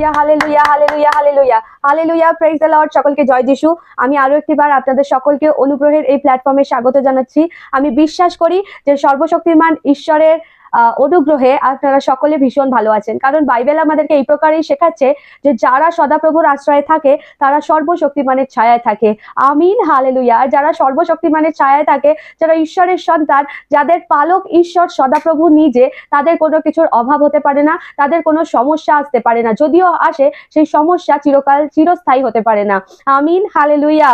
Hallelujah hallelujah hallelujah hallelujah hallelujah, praise the Lord. সকলকে জয় যিশু। আমি আরো একটিবার আপনাদের সকলকে অনুগ্রহের এই প্ল্যাটফর্মে স্বাগত জানাচ্ছি। আমি বিশ্বাস করি যে সর্বশক্তিমান ঈশ্বরের অনুগ্রহে আপনারা সকলে ভীষণ ভালো আছেন, কারণ বাইবেল আমাদেরকে এই প্রকারেই শেখাচ্ছে যে যারা সদাপ্রভুর আশ্রয়ে থাকে তারা সর্বশক্তিমানের ছায়ায় থাকে। আমিন, হালেলুয়া। আর যারা সর্বশক্তিমানের ছায়ায় থাকে, যারা ঈশ্বরের সন্তান, যাদের পালক ঈশ্বর সদাপ্রভু নিজে, তাদের কোনো কিছুর অভাব হতে পারে না, তাদের কোনো সমস্যা আসতে পারে না। যদিও আসে, সেই সমস্যা চিরস্থায়ী হতে পারে না। আমিন, হালেলুয়া।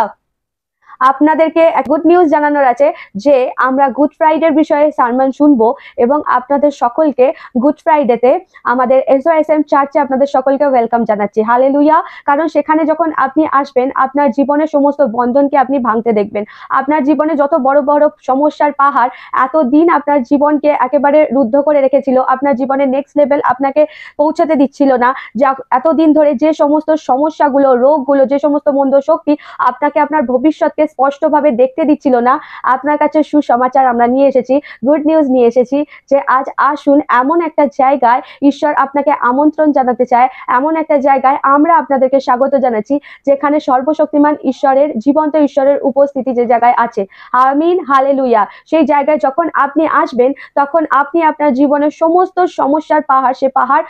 আপনাদেরকে এক গুড নিউজ জানানোর আছে যে আমরা গুড ফ্রাইডের বিষয়ে সারমন শুনবো এবং আপনাদের সকলকে গুড ফ্রাইডেতে আমাদের SOSM চার্চে আপনাদের সকলকে ওয়েলকাম জানাচ্ছি। হালেলুয়া। কারণ সেখানে যখন আপনি আসবেন, আপনার জীবনের সমস্ত বন্ধনকে আপনি ভাঙতে দেখবেন। আপনার জীবনে যত বড় বড় সমস্যার পাহাড় এতদিন আপনার জীবনকে একেবারে রুদ্ধ করে রেখেছিল, আপনার জীবনের নেক্সট লেভেল আপনাকে পৌঁছাতে দিচ্ছিল না, যা এতদিন ধরে যে সমস্ত সমস্যাগুলো, রোগগুলো, যে সমস্ত মন্দ শক্তি আপনাকে আপনার ভবিষ্যৎকে স্পষ্টভাবে দেখতে দিচ্ছিল না, আপনার কাছে সুসমাচার আমরা নিয়ে এসেছি, গুড নিউজ নিয়ে এসেছি যে আজ আসুন এমন একটা জায়গায় ঈশ্বর আপনাকে আমন্ত্রণ জানাতে চায়, এমন একটা জায়গায় আমরা আপনাদেরকে স্বাগত জানাচ্ছি যেখানে সর্বশক্তিমান ঈশ্বরের, জীবন্ত ঈশ্বরের উপস্থিতি যে জায়গায় আছে। আমিন, হালেলুয়া। সেই জায়গায় যখন আপনি আসবেন, তখন আপনি আপনার জীবনের সমস্ত সমস্যার পাহাড়, সে পাহাড়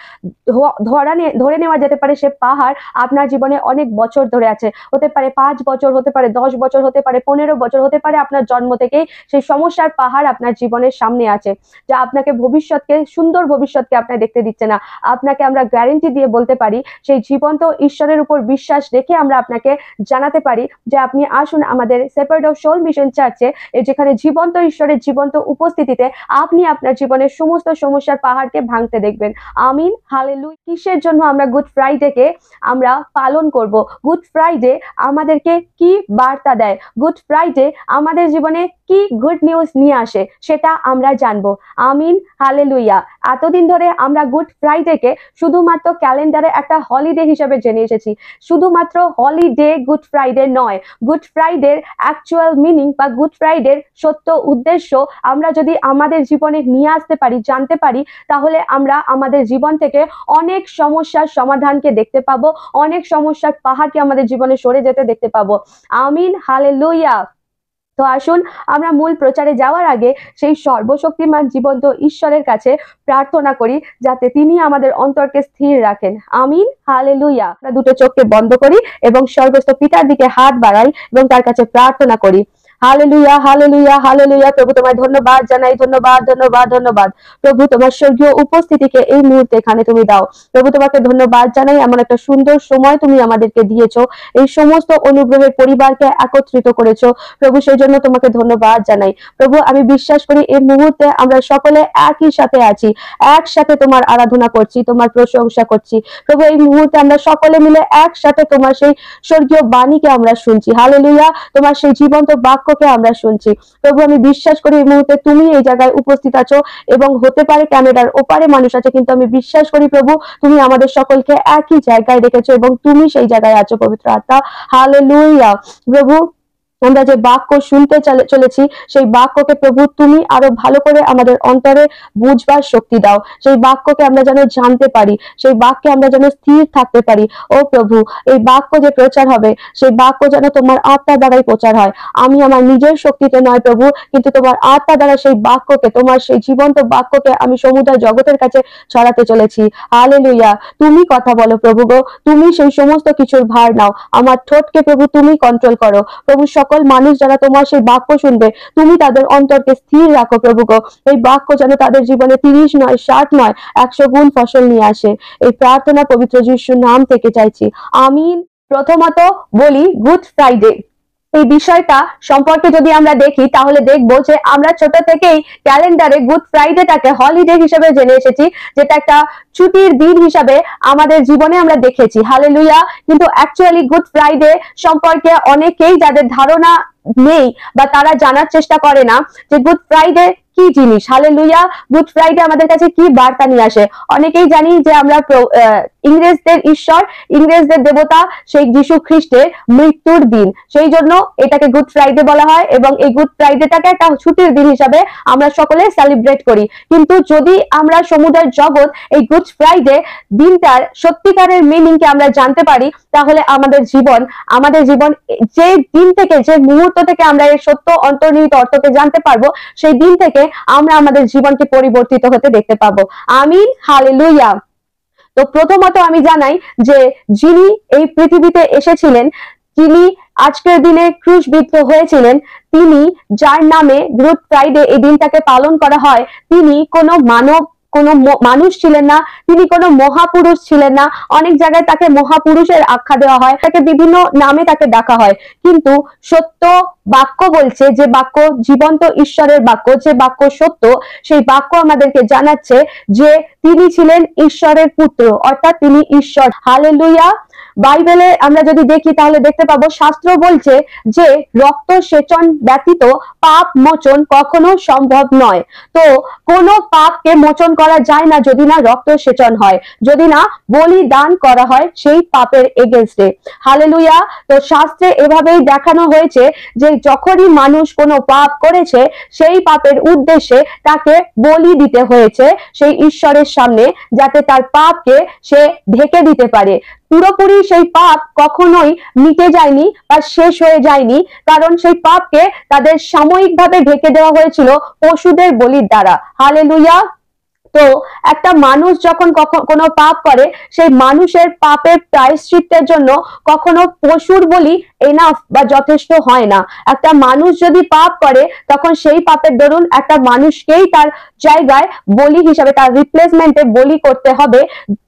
ধরে নেওয়া যেতে পারে, সে পাহাড় আপনার জীবনে অনেক বছর ধরে আছে, হতে পারে 5 বছর, হতে পারে 10 বছর, হতে পারে 15 বছর, হতে পারে আপনার জন্ম থেকেই সেই সমস্যার পাহাড় আপনার জীবনের সামনে আছে, যা আপনাকে ভবিষ্যৎকে, সুন্দর ভবিষ্যৎকে আপনাকে দেখতে দিচ্ছে না। আপনাকে আমরা গ্যারেন্টি দিয়ে বলতে পারি, সেই জীবন্ত ঈশ্বরের উপর বিশ্বাস রেখে আমরা আপনাকে জানাতে পারি যে আপনি আসুন আমাদের শেপার্ড অফ সোল মিশন চার্চে, যেখানে জীবন্ত ঈশ্বরের জীবন্ত উপস্থিতিতে আপনি আপনার জীবনের সমস্ত সমস্যার পাহাড়কে ভাঙতে দেখবেন। আমিন, হালেলুয়া। কিসের জন্য আমরা গুড ফ্রাইডেকে আমরা পালন করব? গুড ফ্রাইডে আমাদেরকে কি বার্তা দেয়? গুড ফ্রাইডে আমাদের জীবনে কি গুড নিউজ নিয়ে আসে সেটা আমরা জানবো। আমিন, হালেলুয়া। এতদিন ধরে আমরা গুড ফ্রাইডেকে শুধুমাত্র ক্যালেন্ডারে একটা হলিডে হিসেবে জেনে এসেছি। শুধুমাত্র হলিডে গুড ফ্রাইডে নয়, গুড ফ্রাইডের অ্যাকচুয়াল মিনিং বা গুড ফ্রাইডের সত্য উদ্দেশ্য আমরা যদি আমাদের জীবনে নিয়ে আসতে পারি, জানতে পারি, তাহলে আমরা আমাদের জীবন থেকে অনেক সমস্যার সমাধানকে দেখতে পাবো, অনেক সমস্যার পাহাড়কে আমাদের জীবনে সরে যেতে দেখতে পাবো। আমিন, হালেলুয়া। তো আসুন আমরা মূল প্রচারে যাওয়ার আগে সেই সর্বশক্তিমান জীবন্ত ঈশ্বরের কাছে প্রার্থনা করি যাতে তিনি আমাদের অন্তরকে স্থির রাখেন। আমিন, হালেলুয়া। আমরা দুটো চোখকে বন্ধ করি এবং স্বর্গস্থ পিতার দিকে হাত বাড়াই এবং তার কাছে প্রার্থনা করি। Hallelujah hallelujah hallelujah. প্রভু তোমায় ধন্যবাদ জানাই, ধন্যবাদ ধন্যবাদ ধন্যবাদ। প্রভু তোমার স্বর্গীয় উপস্থিতিকে এই মুহূর্তে এখানে তুমি দাও। প্রভু তোমাকে ধন্যবাদ জানাই, এমন একটা সুন্দর সময় তুমি আমাদেরকে দিয়েছো, এই সমস্ত অনুগ্রহের পরিবারকে একত্রিত করেছো প্রভু, সেই জন্য তোমাকে ধন্যবাদ জানাই। প্রভু আমি বিশ্বাস করি এই মুহূর্তে আমরা সকলে একই সাথে আছি, একসাথে তোমার আরাধনা করছি, তোমার প্রশংসা করছি। প্রভু এই মুহূর্তে আমরা সকলে মিলে একসাথে তোমার সেই স্বর্গীয় বাণীকে আমরা শুনছি। হালেলুয়া। তোমার সেই জীবন্ত বাক্যকে আমরা শুনছি। প্রভু আমি বিশ্বাস করি এই মুহূর্তে তুমি এই জায়গায় উপস্থিত আছো, এবং হতে পারে ক্যামেরার ওপারে মানুষ আছে, কিন্তু আমি বিশ্বাস করি প্রভু তুমি আমাদের সকলকে একই জায়গায় রেখেছো এবং তুমি সেই জায়গায় আছো পবিত্র আত্মা। হালেলুয়া। প্রভু আমরা যে বাক্য শুনতে চলেছি, সেই বাক্যকে প্রভু তুমি আরো ভালো করে আমাদের অন্তরে বুঝবার শক্তি দাও। সেই বাক্যকে আমরা যেন জানতে পারি, সেই বাক্যে আমরা যেন স্থির থাকতে পারি। ও প্রভু এই বাক্য যে প্রচার হবে, সেই বাক্য যেন তোমার আত্মা দ্বারাই প্রচার হয়। আমি আমার নিজের শক্তিতে নয় প্রভু, কিন্তু তোমার আত্মা দ্বারা সেই বাক্যকে, তোমার সেই জীবন্ত বাক্যকে আমি সমুদয় জগতের কাছে ছড়াতে চলেছি। হালেলুয়া। তুমি কথা বলো প্রভু গো, তুমি সেই সমস্ত কিছুর ভার নাও। আমার ঠোঁটকে প্রভু তুমি কন্ট্রোল করো প্রভু। সকল মানুষ যারা তোমার সেই বাক্য শুনবে, তুমি তাদের অন্তরকে স্থির রাখো প্রভু গো। এই বাক্য যেন তাদের জীবনে 30 নয়, 60 নয়, 100 গুণ ফসল নিয়ে আসে। এই প্রার্থনা পবিত্র যিশুর নাম থেকে চাইছি, আমিন। প্রথমত বলি গুড ফ্রাইডে এই বিষয়টা সম্পর্কে যদি আমরা দেখি, তাহলে দেখবো যে আমরা ছোট থেকেই ক্যালেন্ডারে গুড ফ্রাইডেটাকে হলিডে হিসেবে জেনে এসেছি, যেটা একটা ছুটির দিন হিসাবে আমাদের জীবনে আমরা দেখেছি। হালেলুয়া। কিন্তু অ্যাকচুয়ালি গুড ফ্রাইডে সম্পর্কে অনেকেই যাদের ধারণা নেই বা তারা জানার চেষ্টা করে না যে গুড ফ্রাইডে কি জিনিস। হালেলুয়া। গুড ফ্রাইডে আমাদের কাছে কি বার্তা নিয়ে আসে। অনেকেই জানি যে আমরা ইংরেজদের ঈশ্বর, ইংরেজদের দেবতা সেই যীশু খ্রিস্টের মৃত্যুর দিন, সেই জন্য এটাকে গুড ফ্রাইডে বলা হয় এবং এই গুড ফ্রাইডেটাকে একটা ছুটির দিন হিসাবে আমরা সকলে সেলিব্রেট করি। কিন্তু যদি আমরা সমুদ্রের জগৎ এই গুড ফ্রাইডে দিনটার সত্যিকারের মিনিংকে আমরা জানতে পারি, তাহলে আমাদের জীবন যে দিন থেকে, যে মুহূর্ত থেকে আমরা এর সত্য অন্তর্নিহিত অর্থকে জানতে পারবো, সেই দিন থেকে আমরা আমাদের জীবনকে পরিবর্তিত হতে দেখতে পাবো। আমিন, হালেলুয়া। তো প্রথমত আমি জানাই যে যিনি এই পৃথিবীতে এসেছিলেন, যিনি আজকের দিনে ক্রুশবিদ্ধ হয়েছিলেন, তিনি যার নামে গুড ফ্রাইডে এই দিনটাকে পালন করা হয়, তিনি কোনো মানুষ ছিলেন না, তিনি কোনো মহাপুরুষ ছিলেন না। অনেক জায়গায় তাকে মহাপুরুষের আখ্যা দেওয়া হয়, তাকে বিভিন্ন নামে তাকে ডাকা হয়, কিন্তু সত্য বাক্য বলছে, যে বাক্য জীবন্ত ঈশ্বরের বাক্য, যে বাক্য সত্য, সেই বাক্য আমাদেরকে জানাচ্ছে যে তিনি ছিলেন ঈশ্বরের পুত্র, অর্থাৎ তিনি ঈশ্বর। হালেলুয়া। বাইবেলে আমরা যদি দেখি তাহলে দেখতে পাবো, শাস্ত্র বলছে যে রক্ত সেচন ব্যতীত পাপ মোচন কখনো সম্ভব নয়। তো কোনো পাপকে মোচন করা যায় না যদি না রক্ত সেচন হয়, যদি না বলিদান করা হয় সেই পাপের এগেইনস্টে। হালেলুয়া। তো শাস্ত্রে এভাবেই দেখানো হয়েছে যে যখনই মানুষ কোনো পাপ করেছে, সেই পাপের উদ্দেশ্যে তাকে বলি দিতে হয়েছে সেই ঈশ্বরের সামনে, যাতে তার পাপকে সে ঢেকে দিতে পারে। পুরোপুরি সেই পাপ কখনোই মিটে যায়নি বা শেষ হয়ে যায়নি, কারণ সেই পাপকে তাদের সাময়িকভাবে ঢেকে দেওয়া হয়েছিল পশুদের বলির দ্বারা। হালেলুয়া। তো একটা মানুষ যখন কোনো পাপ করে, সেই মানুষের পাপের প্রায়শ্চিত্তের জন্য কখনো পশুর বলি এনাফ বা যথেষ্ট হয় না। একটা মানুষ যদি পাপ করে, তখন সেই পাপের দরুন একটা মানুষকেই তার জায়গায় বলি হিসাবে, তার রিপ্লেসমেন্টে বলি করতে হবে।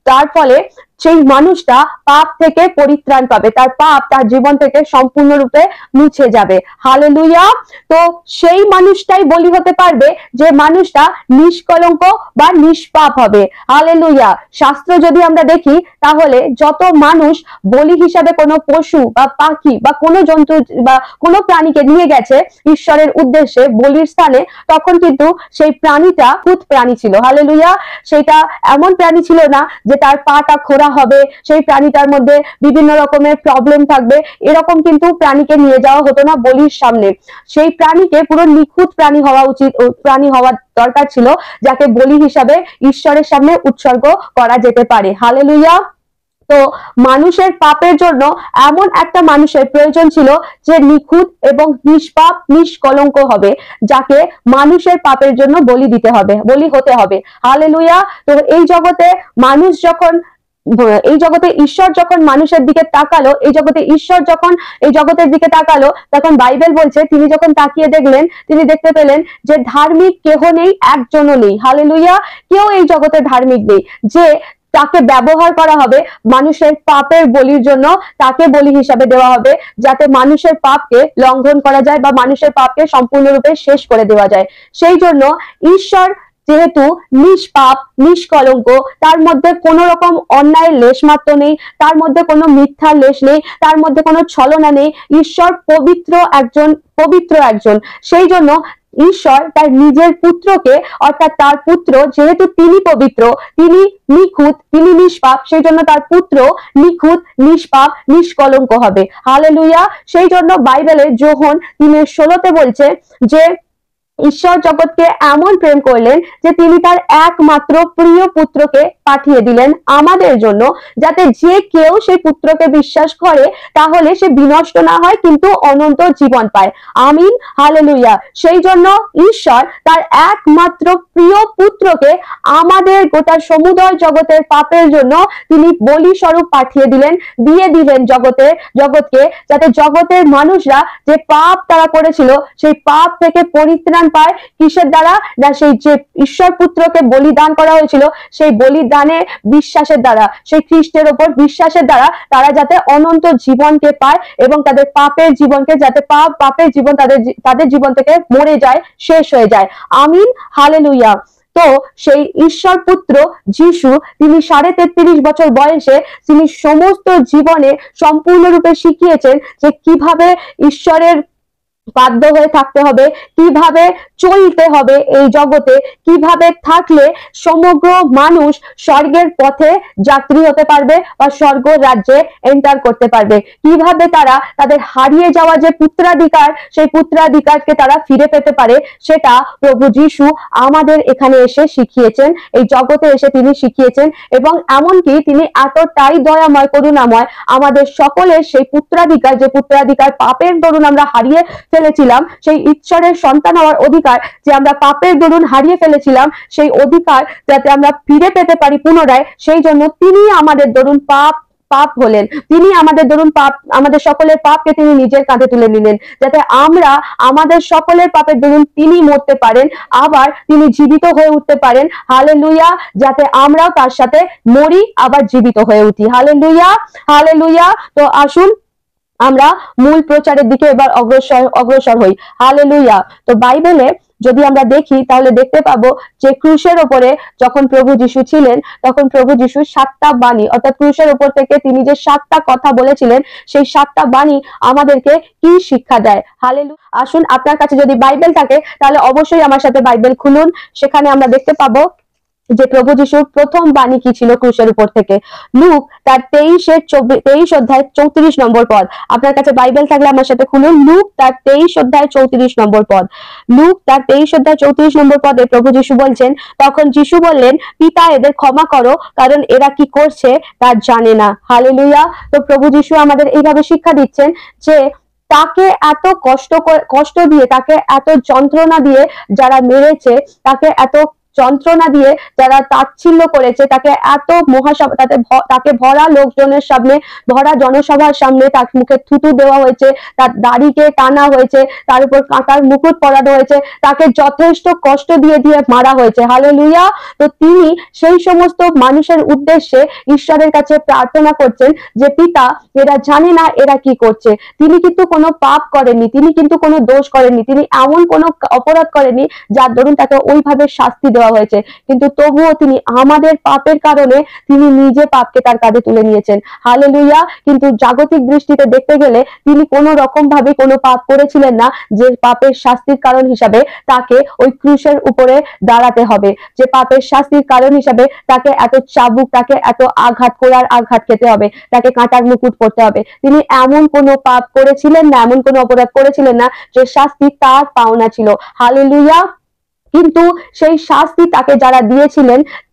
তার ফলে সেই মানুষটা পাপ থেকে পরিত্রাণ পাবে, তার পাপ তার জীবন থেকে সম্পূর্ণরূপে মুছে যাবে। হালেলুয়া। তো সেই মানুষটাই বলি হতে পারবে যে মানুষটা নিষ্কলঙ্ক বা নিষ্পাপ হবে। হালেলুয়া। শাস্ত্র যদি আমরা দেখি তাহলে যত মানুষ বলি হিসাবে কোনো পশু বা পাখি বা কোনো জন্তু বা কোনো প্রাণীকে নিয়ে গেছে ঈশ্বরের উদ্দেশ্যে বলির স্থানে, তখন কিন্তু সেই প্রাণীটা খুদ প্রাণী ছিল। হালেলুয়া। সেটা এমন প্রাণী ছিল না যে তার পাটা খোঁড়া হবে, সেই প্রাণীটার মধ্যে বিভিন্ন রকমের প্রবলেম থাকবে, এরকম কিন্তু প্রাণীকে নিয়ে যাওয়া হতো না বলির সামনে। সেই প্রাণীকে পুরো নিখুঁত প্রাণী হওয়া উচিত, প্রাণী হওয়ার দরকার ছিল, যাকে বলি হিসাবে ঈশ্বরের সামনে উৎসর্গ করা যেতে পারে। হালেলুয়া। তো মানুষের পাপের জন্য এমন একটা মানুষের প্রয়োজন ছিল যে নিখুঁত এবং নিষ্পাপ নিষ্কলঙ্ক হবে, যাকে মানুষের পাপের জন্য বলি দিতে হবে, বলি হতে হবে। হালেলুয়া। তো এই জগতে মানুষ যখন, এই জগতে ঈশ্বর যখন মানুষের দিকে তাকালো, এই জগতে ঈশ্বর যখন এই জগতের দিকে তাকালো, তখন বাইবেল বলছে তিনি যখন তাকিয়ে দেখলেন, তিনি দেখতে পেলেন যে ধার্মিক কেহ নেই, একজনও নেই। হালেলুয়া। কেউ এই জগতে ধার্মিক নেই, যে তাকে ব্যবহার করা হবে মানুষের পাপের বলির জন্য, তাকে বলি হিসাবে দেওয়া হবে, যাতে মানুষের পাপকে লঙ্ঘন করা যায় বা মানুষের পাপকে সম্পূর্ণরূপে শেষ করে দেওয়া যায়। সেই জন্য ঈশ্বর যেহেতু নিষ্পাপ নিষ্কলঙ্ক, তার মধ্যে কোনো রকম অন্যায়ের লেশ মাত্র নেই, তার মধ্যে কোনো মিথ্যার লেশ নেই, তার মধ্যে কোনো ছলনা নেই, ঈশ্বর পবিত্র একজন। সেই জন্য ঈশ্বর তার নিজের পুত্রকে, অর্থাৎ তার পুত্র যেহেতু তিনি পবিত্র, তিনি নিখুঁত, তিনি নিষ্পাপ, সেই জন্য তার পুত্র নিখুঁত নিষ্পাপ নিষ্কলঙ্ক হবে। হালেলুয়া। সেই জন্য বাইবেলে যোহন 3:16 বলছে যে ঈশ্বর জগৎকে এমন প্রেম করলেন যে তিনি তার একমাত্র প্রিয় পুত্রকে পাঠিয়ে দিলেন আমাদের জন্য, যাতে যে কেউ সেই পুত্রকে বিশ্বাস করে তাহলে সে বিনষ্ট না হয়, কিন্তু অনন্ত জীবন পায়। আমিন, হালেলুয়া। সেই জন্য ঈশ্বর তার একমাত্র প্রিয় পুত্রকে আমাদের গোটা সমুদয় জগতের পাপের জন্য তিনি বলি স্বরূপ পাঠিয়ে দিলেন, দিয়ে দিলেন জগৎকে, যাতে জগতের মানুষরা যে পাপ তারা করেছিল, সেই পাপ থেকে পরিত্রাণ পায়। কিসের দ্বারা? না সেই যে ঈশ্বর পুত্রকে বলিদান করা হয়েছিল, সেই বলিদানে বিশ্বাসের দ্বারা, সেই খ্রিস্টের ওপর বিশ্বাসের দ্বারা তারা যাতে অনন্ত জীবনকে পায় এবং তাদের পাপের জীবনকে, যাতে পাপের জীবন তাদের জীবন থেকে মরে যায়, শেষ হয়ে যায়। আমিন, হালেলুয়া। তো সেই ঈশ্বর পুত্র যিশু, তিনি 33.5 বছর বয়সে তিনি সমস্ত জীবনে সম্পূর্ণরূপে শিখিয়েছেন যে কিভাবে ঈশ্বরের বাধ্য হয়ে থাকতে হবে, কিভাবে চলতে হবে এই জগতে, কিভাবে থাকলে সমগ্র মানুষ স্বর্গের পথে যাত্রী হতে পারবে বা স্বর্গ রাজ্যে এন্টার করতে পারবে, কিভাবে তারা তাদের হারিয়ে যাওয়া যে পুত্রাধিকার সেই পুত্রাধিকারকে তারা ফিরে পেতে পারে, সেটা প্রভু যিশু আমাদের এখানে এসে শিখিয়েছেন, এই জগতে এসে তিনি শিখিয়েছেন। এবং এমনকি তিনি এতটাই দয়াময় করুণাময়, আমাদের সকলের সেই পুত্রাধিকার, যে পুত্রাধিকার পাপের দরুন আমরা হারিয়ে ফেলেছিলাম, সেই ঈশ্বরের সন্তান হওয়ার অধিকার যে আমরা পাপের দরুন হারিয়ে ফেলেছিলাম, সেই অধিকার যাতে আমরা ফিরে পেতে পারি পুনরায়, সেই জন্য তিনি আমাদের দরুন পাপ হলেন, তিনি আমাদের দরুন পাপ, আমাদের সকলের পাপকে তিনি নিজের কাঁধে তুলে নিলেন, যাতে আমরা আমাদের সকলের পাপের দরুন তিনি মরতে পারেন, আবার তিনি জীবিত হয়ে উঠতে পারেন। হালেলুয়া, যাতে আমরাও তার সাথে মরি আবার জীবিত হয়ে উঠি। Hallelujah, hallelujah. তো আসুন আমরা মূল প্রচারের দিকে এবার অগ্রসর হই। হালেলুয়া। তো বাইবেলে যদি আমরা দেখি তাহলে দেখতে পাবো যে ক্রুশের উপরে যখন প্রভু যিশু ছিলেন, তখন প্রভু যিশু 7টা বাণী, অর্থাৎ ক্রুশের উপর থেকে তিনি যে 7টা কথা বলেছিলেন, সেই 7টা বাণী আমাদেরকে কি শিক্ষা দেয়। হালেলুয়া। আসুন, আপনার কাছে যদি বাইবেল থাকে তাহলে অবশ্যই আমার সাথে বাইবেল খুলুন, সেখানে আমরা দেখতে পাবো যে প্রভু যিশুর প্রথম বাণী কি ছিল ক্রুশের উপর থেকে। লুক তার 23 অধ্যায় 34 নম্বর পদ। আপনার কাছে বাইবেল থাকলে আমার সাথে খুলুন, লুক তার 23 অধ্যায় 34 নম্বর পদ। লুক তার 23 অধ্যায় 34 নম্বর পদে প্রভু যিশু বলছেন, তখন যিশু বললেন, পিতা এদের ক্ষমা করো, কারণ এরা কি করছে তা জানে না। হালেলুয়া। তো প্রভু যিশু আমাদের এইভাবে শিক্ষা দিচ্ছেন যে তাকে এত কষ্ট দিয়ে, তাকে এত যন্ত্রণা দিয়ে যারা মেরেছে, তাকে এত যন্ত্রণা দিয়ে যারা তাচ্ছিল্য করেছে, তাকে এত মহাসভা, তাকে ভরা লোকজনের সামনে, ভরা জনসভার সামনে তার মুখে থুতু দেওয়া হয়েছে, তার দাড়িকে টানা হয়েছে, তার উপর কাঁটার মুকুট পরানো হয়েছে, তাকে যথেষ্ট কষ্ট দিয়ে মারা হয়েছে। হালেলুয়া। তো তিনি সেই সমস্ত মানুষের উদ্দেশ্যে ঈশ্বরের কাছে প্রার্থনা করছেন যে পিতা, এরা জানে না এরা কি করছে। তিনি কিন্তু কোনো পাপ করেননি, তিনি কিন্তু কোনো দোষ করেননি, তিনি এমন কোনো অপরাধ করেননি যার দরুন তাকে ওইভাবে শাস্তি দেওয়া হয়েছে, কিন্তু তবুও তিনি আমাদের পাপের কারণে তিনি নিজে পাপকে তার কাঁধে তুলে নিয়েছেন। হালেলুয়া। কিন্তু জাগতিক দৃষ্টিতে দেখতে গেলে তিনি কোনো রকম ভাবে কোনো পাপ করেছিলেন না যে পাপের শাস্তির কারণ হিসাবে তাকে ওই ক্রুশের উপরে দাঁড়াতে হবে, যে পাপের শাস্তির কারণ হিসাবে তাকে এত চাবুক, তাকে এত আঘাত করার আঘাত খেতে হবে, তাকে কাঁটার মুকুট পড়তে হবে। তিনি এমন কোনো পাপ করেছিলেন না, এমন কোনো অপরাধ করেছিলেন না যে শাস্তি তার পাওনা ছিল। হালেলুয়া। কিন্তু সেই শাস্তি তাকে যারা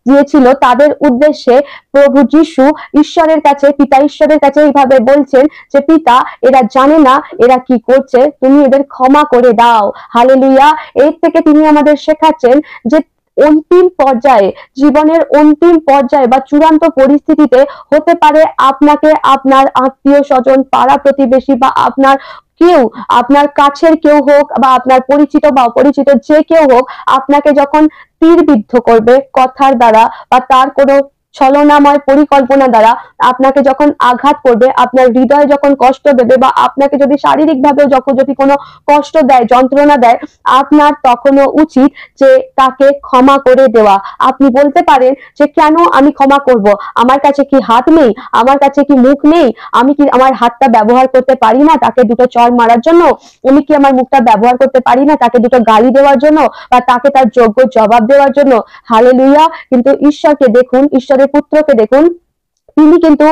দিয়েছিল তাদের উদ্দেশ্যে প্রভু যিশু ঈশ্বরের কাছে, পিতা ঈশ্বরের কাছে এইভাবে বলছেন যে পিতা, এরা জানে না এরা কি করছে, তুমি এদের ক্ষমা করে দাও। হালেলুয়া। এর থেকে তিনি আমাদের শেখাচ্ছেন যে অন্তিম পর্যায়ে, জীবনের অন্তিম পর্যায়ে বা চূড়ান্ত পরিস্থিতিতে হতে পারে আপনাকে আপনার আত্মীয় স্বজন, পাড়া প্রতিবেশী বা আপনার কাছের কেউ হোক বা আপনার পরিচিত বা অপরিচিত যে কেউ হোক, আপনাকে যখন তীরবিদ্ধ করবে কথার দ্বারা বা তার কোনো ছলনাময় পরিকল্পনা দ্বারা আপনাকে যখন আঘাত করবে, আপনার হৃদয়ে যখন কষ্ট দেবে বা আপনাকে যদি শারীরিক ভাবেও যদি কোনো কষ্ট দেয়, যন্ত্রণা দেয়, আপনার তখনও উচিত যে তাকে ক্ষমা করে দেওয়া। আপনি বলতে পারেন যে কেন আমি ক্ষমা করব, আমার কাছে কি হাত নেই, আমার কাছে কি মুখ নেই, আমি কি আমার হাতটা ব্যবহার করতে পারি না তাকে দুটো চড় মারার জন্য, আমি কি আমার মুখটা ব্যবহার করতে পারি না তাকে দুটো গালি দেওয়ার জন্য বা তাকে তার যোগ্য জবাব দেওয়ার জন্য। হালেলুয়া। কিন্তু ঈশ্বরকে দেখুন, ঈশ্বরের পুত্রকে দেখুন, তিনি কিন্তু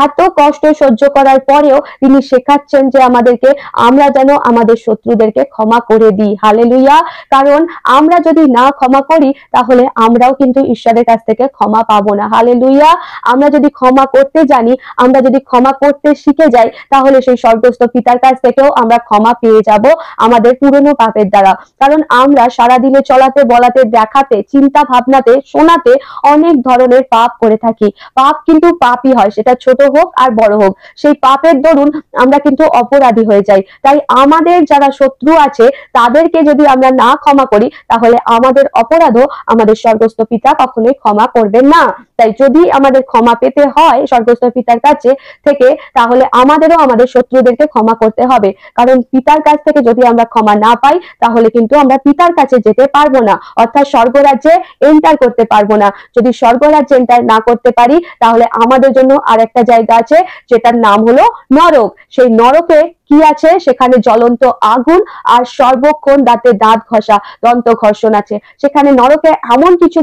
এত কষ্ট সহ্য করার পরেও তিনি শেখাচ্ছেন যে আমাদেরকে, আমরা যেন আমাদের শত্রুদেরকে ক্ষমা করে দিই। হালেলুয়া। কারণ আমরা যদি না ক্ষমা করি তাহলে আমরাও কিন্তু ঈশ্বরের কাছ থেকে ক্ষমা পাবো না। হালেলুয়া। আমরা যদি ক্ষমা করতে জানি, আমরা যদি ক্ষমা করতে শিখে যাই, তাহলে সেই স্বর্গস্থ পিতার কাছ থেকেও আমরা ক্ষমা পেয়ে যাব আমাদের পুরনো পাপের দ্বারা। কারণ আমরা সারাদিনে চলাতে, বলাতে, দেখাতে, চিন্তা ভাবনাতে, শোনাতে অনেক ধরনের পাপ করে থাকি। পাপ কিন্তু পাপই হয়, সেটা ছোট হোক আর বড় হোক, সেই পাপের দরুন আমরা কিন্তু অপরাধী হয়ে যাই। তাই আমাদের যারা শত্রু আছে তাদেরকে যদি আমরা না ক্ষমা করি, তাহলে আমাদের অপরাধও আমাদের স্বর্গস্থ পিতা কখনোই ক্ষমা করবেন না। তাই যদি আমাদের ক্ষমা পেতে হয় স্বর্গস্থ পিতার কাছে থেকে, তাহলে আমাদেরও আমাদের শত্রুদেরকে ক্ষমা করতে হবে। কারণ পিতার কাছ থেকে যদি আমরা ক্ষমা না পাই, তাহলে কিন্তু আমরা পিতার কাছে যেতে পারবো না, অর্থাৎ স্বর্গরাজ্যে এন্টার করতে পারবো না। যদি স্বর্গরাজ্যে এন্টার না করতে পারি, তাহলে আমাদের জন্য আর একটা জায়গা আছে যেটার নাম হলো নরক। সেই নরকে কি আছে সেখানে জ্বলন্ত আগুন আর সর্বক্ষণ দাঁতে দাঁত ঘষা দন্ত ঘর্ষণ আছে। সেখানে নরকে এমন কিছু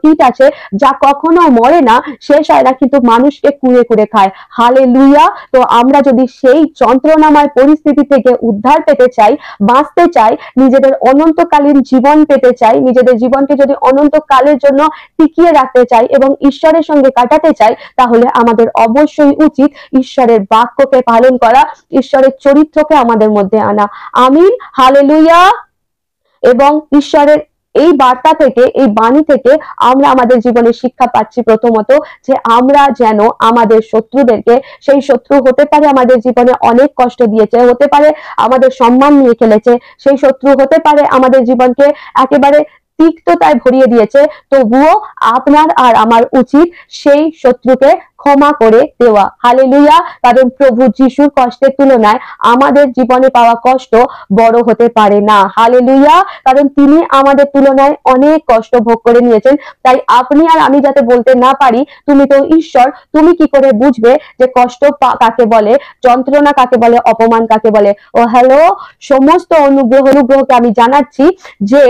কীট আছে যা কখনো মরে না, শেষ হয় না, কিন্তু মানুষকে কুড়ে কুড়ে খায়। হালেলুয়া। তো আমরা যদি সেই যন্ত্রণাময় পরিস্থিতি থেকে উদ্ধার পেতে চাই, বাঁচতে চাই, নিজেদের অনন্তকালীন জীবন পেতে চাই, নিজেদের জীবনকে যদি অনন্তকালের জন্য টিকিয়ে রাখতে চাই এবং ঈশ্বরের সঙ্গে কাটাতে চাই, তাহলে আমাদের অবশ্যই উচিত ঈশ্বরের বাক্যকে পালন করা, ঈশ্বরের চরিত্রকে আমাদের মধ্যে আনা। আমিন, হালেলুয়া। এবং ঈশ্বরের এই বার্তা থেকে, এই বাণী থেকে আমরা আমাদের জীবনে শিক্ষা পাচ্ছি প্রথমত যে আমরা যেন আমাদের শত্রুদেরকে, সেই শত্রু হতে পারে আমাদের জীবনে অনেক কষ্ট দিয়েছে, হতে পারে আমাদের সম্মান নিয়ে খেলেছে, সেই শত্রু হতে পারে আমাদের জীবনকে একেবারে তিক্ততায় ভরিয়ে দিয়েছে, তবুও আপনার আর আমার উচিত সেই শত্রুকে ক্ষমা করে দেওয়া। হালেলুয়া। কারণ প্রভু যিশুর কষ্টের তুলনায় আমাদের জীবনে পাওয়া কষ্ট বড় হতে পারে না। হালেলুয়া। কারণ তিনি আমাদের তুলনায় অনেক কষ্ট ভোগ করে নিয়েছেন। তাই আপনি আর আমি যাতে বলতে না পারি তুমি তো ঈশ্বর, তুমি কি করে বুঝবে যে কষ্ট কাকে বলে, যন্ত্রণা কাকে বলে, অপমান কাকে বলে। ও হ্যালো, সমস্ত অনুগ্রহকে আমি জানাচ্ছি যে